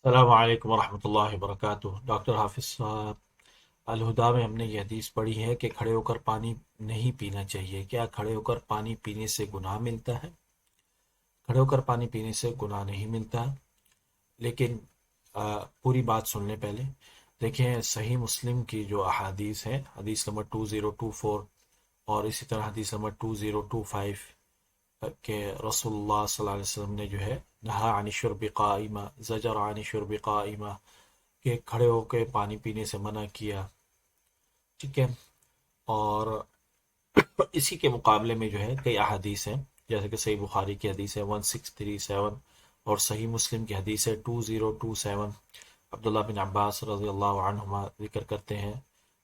السلام علیکم ورحمۃ اللہ وبرکاتہ۔ ڈاکٹر حافظ صاحب، الہدا میں ہم نے یہ حدیث پڑھی ہے کہ کھڑے ہو کر پانی نہیں پینا چاہیے۔ کیا کھڑے ہو کر پانی پینے سے گناہ ملتا ہے؟ کھڑے ہو کر پانی پینے سے گناہ نہیں ملتا، لیکن پوری بات سن لیں پہلے۔ دیکھیں، صحیح مسلم کی جو احادیث ہیں، حدیث نمبر 2024 اور اسی طرح حدیث نمبر 2025، کہ رسول اللہ صلی اللہ علیہ وسلم نے جو ہے نہا عن شرب قائمہ، زجر عن شرب قائمہ، کہ کھڑے ہو کے پانی پینے سے منع کیا، ٹھیک ہے۔ اور اسی کے مقابلے میں جو ہے کئی احادیث ہیں، جیسے کہ صحیح بخاری کی حدیث ہے 1637 اور صحیح مسلم کی حدیث ہے 2027۔ عبداللہ بن عباس رضی اللہ عنہما ذکر کرتے ہیں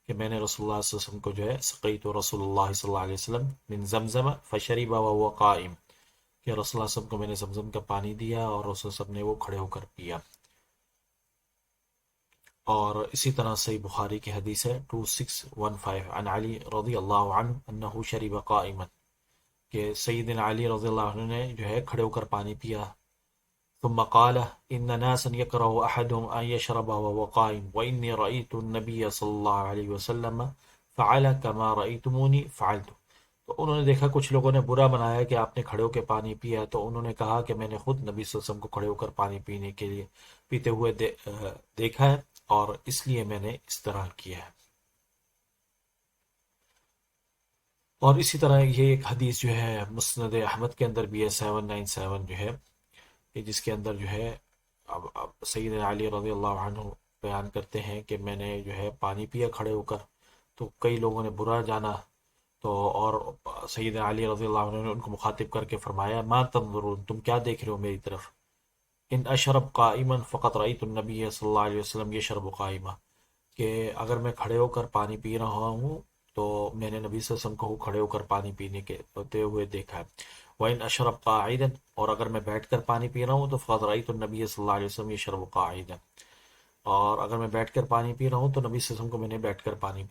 کہ میں نے رسول اللہ صلی اللہ علیہ وسلم کو جو ہے سقیت رسول اللہ صلی اللہ علیہ وسلم من زمزم فشرب وهو قائم، کہ رسول اللہ صلی اللہ علیہ وسلم کو میں نے زمزم کا پانی دیا اور رسول اللہ صلی اللہ علیہ وسلم نے وہ کھڑے ہو کر پیا۔ اور اسی طرح صحیح بخاری کی حدیث ہے 2615 عن علی رضی اللہ عنہ انہ شرب قائما، کہ سیدنا علی رضی اللہ عنہ نے جو ہے کھڑے ہو کر پانی پیا۔ ثم قال ان ناسا يكره احدهم ان يشرب وهو قائم واني رايت النبي صلی اللہ علیہ وسلم فعل كما رايتموني فعلت۔ تو انہوں نے دیکھا کچھ لوگوں نے برا بنایا کہ آپ نے کھڑے ہو کے پانی پیا، تو انہوں نے کہا کہ میں نے خود نبی صلی اللہ علیہ وسلم کو کھڑے ہو کر پانی پینے کے لیے پیتے ہوئے دیکھا ہے، اور اس لیے میں نے اس طرح کیا ہے۔ اور اسی طرح یہ ایک حدیث جو ہے مسند احمد کے اندر بھی ہے 797 جو ہے، کہ جس کے اندر جو ہے اب سیدنا علی رضی اللہ عنہ بیان کرتے ہیں کہ میں نے جو ہے پانی پیا کھڑے ہو کر، تو کئی لوگوں نے برا جانا، تو اور سیدنا علی رضی اللہ عنہ نے ان کو مخاطب کر کے فرمایا ما تنظرون، تم کیا دیکھ رہے ہو میری طرف؟ ان اشرب قائما فقط رأیت النبی صلی اللہ علیہ وسلم یشرب قائما، کہ اگر میں کھڑے ہو کر پانی پی رہا ہوں تو میں نے نبی صلی اللہ علیہ وسلم کو کھڑے ہو کر پانی پینے کے ہوتے ہوئے دیکھا ہے۔ وَإِنْ أَشْرَبْ قَاعِدًا، اور اگر میں بیٹھ کر پانی پی رہا ہوں تو فَقَدْ رَأَيْتُ النَّبِيَّ صلی اللہ علیہ وسلم يَشْرَبُ قَاعِدًا، اور اگر میں بیٹھ کر پانی پی رہا ہوں تو نبی صلی اللہ علیہ وسلم کو میں نے بیٹھ کر پانی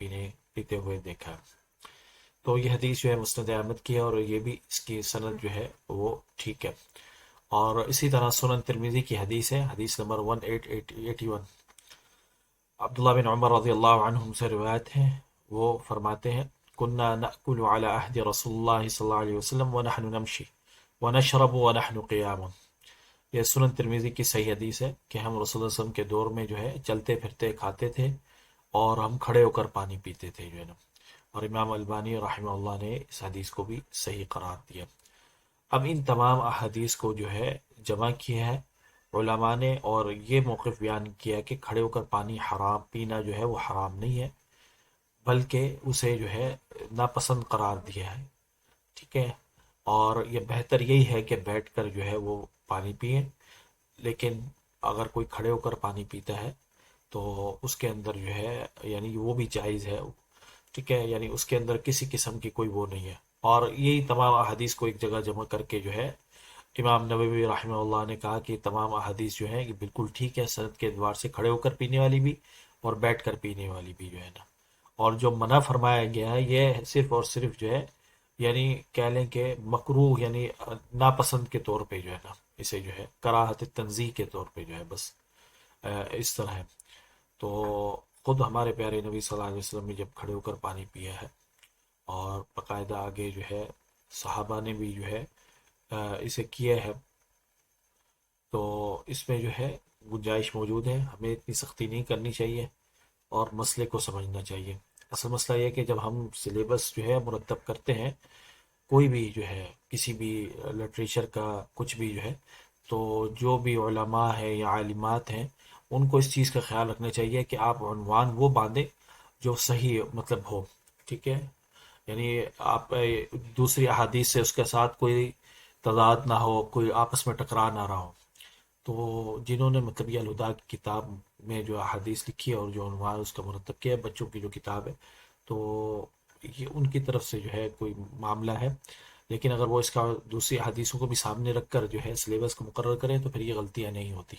پیتے ہوئے دیکھا ہے۔ تو یہ حدیث جو ہے مسند احمد کی ہے، اور یہ بھی اس کی سند جو ہے وہ ٹھیک ہے۔ اور اسی طرح سنن ترمذی کی حدیث ہے، حدیث نمبر 1881، عبداللہ بن عمر رضی اللہ عنہم سے روایت ہے، وہ فرماتے ہیں کننا نأکل علی عہد رسول اللہ صلی اللہ علیہ وسلم ونحن نمشی ونشرب ونحن قیام۔ یہ سنن ترمذی کی صحیح حدیث ہے کہ ہم رسول اللہ صلی اللہ علیہ وسلم کے دور میں جو ہے چلتے پھرتے کھاتے تھے، اور ہم کھڑے ہو کر پانی پیتے تھے جو ہے نا۔ اور امام البانی رحمہ اللہ نے اس حدیث کو بھی صحیح قرار دیا۔ اب ان تمام احادیث کو جو ہے جمع کیا ہے علماء نے، اور یہ موقف بیان کیا کہ کھڑے ہو کر پانی حرام پینا جو ہے وہ حرام نہیں ہے، بلکہ اسے جو ہے ناپسند قرار دیا ہے، ٹھیک ہے۔ اور یہ بہتر یہی ہے کہ بیٹھ کر جو ہے وہ پانی پئیں، لیکن اگر کوئی کھڑے ہو کر پانی پیتا ہے تو اس کے اندر جو ہے یعنی وہ بھی جائز ہے، ٹھیک ہے، یعنی اس کے اندر کسی قسم کی کوئی وہ نہیں ہے۔ اور یہی تمام احادیث کو ایک جگہ جمع کر کے جو ہے امام نووی رحمہ اللہ نے کہا کہ تمام احادیث جو ہیں یہ بالکل ٹھیک ہے سند کے اعتبار سے، کھڑے ہو کر پینے والی بھی اور بیٹھ کر پینے والی بھی جو ہے نا۔ اور جو منع فرمایا گیا ہے یہ صرف اور صرف جو ہے یعنی کہہ لیں کہ مکروہ، یعنی ناپسند کے طور پہ جو ہے نا، اسے جو ہے کراہت تنزیہ کے طور پہ جو ہے بس اس طرح ہے۔ تو خود ہمارے پیارے نبی صلی اللہ علیہ وسلم نے جب کھڑے ہو کر پانی پیا ہے، اور باقاعدہ آگے جو ہے صحابہ نے بھی جو ہے اسے کیا ہے، تو اس میں جو ہے گنجائش موجود ہے، ہمیں اتنی سختی نہیں کرنی چاہیے اور مسئلے کو سمجھنا چاہیے۔ اصل مسئلہ یہ ہے کہ جب ہم سلیبس جو ہے مرتب کرتے ہیں کوئی بھی جو ہے کسی بھی لٹریچر کا کچھ بھی جو ہے، تو جو بھی علماء ہیں یا عالمات ہیں ان کو اس چیز کا خیال رکھنا چاہیے کہ آپ عنوان وہ باندھیں جو صحیح مطلب ہو، ٹھیک ہے، یعنی آپ دوسری احادیث سے اس کے ساتھ کوئی تضاد نہ ہو، کوئی آپس میں ٹکرا نہ رہا ہو۔ تو جنہوں نے مطلب یہ الہدا کی کتاب میں جو احادیث لکھی ہے اور جو عنوان اس کا مرتب کیا ہے، بچوں کی جو کتاب ہے، تو یہ ان کی طرف سے جو ہے کوئی معاملہ ہے، لیکن اگر وہ اس کا دوسری حدیثوں کو بھی سامنے رکھ کر جو ہے سلیبس کو مقرر کریں تو پھر یہ غلطیاں نہیں ہوتی،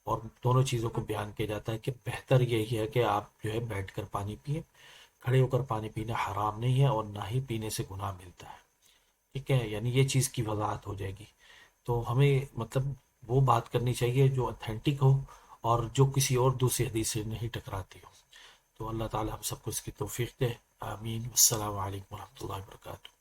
اور دونوں چیزوں کو بیان کیا جاتا ہے کہ بہتر یہی ہے کہ آپ جو ہے بیٹھ کر پانی پئیں، کھڑے ہو کر پانی پینا حرام نہیں ہے اور نہ ہی پینے سے گناہ ملتا ہے، ٹھیک ہے، یعنی یہ چیز کی وضاحت ہو جائے گی۔ تو ہمیں مطلب وہ بات کرنی چاہیے جو اتھینٹک ہو، اور جو کسی اور دوسری حدیث سے نہیں ٹکراتی ہو. تو اللہ تعالی ہم سب کو اس کی توفیق دے. آمین. السلام علیکم ورحمۃ اللہ وبرکاتہ.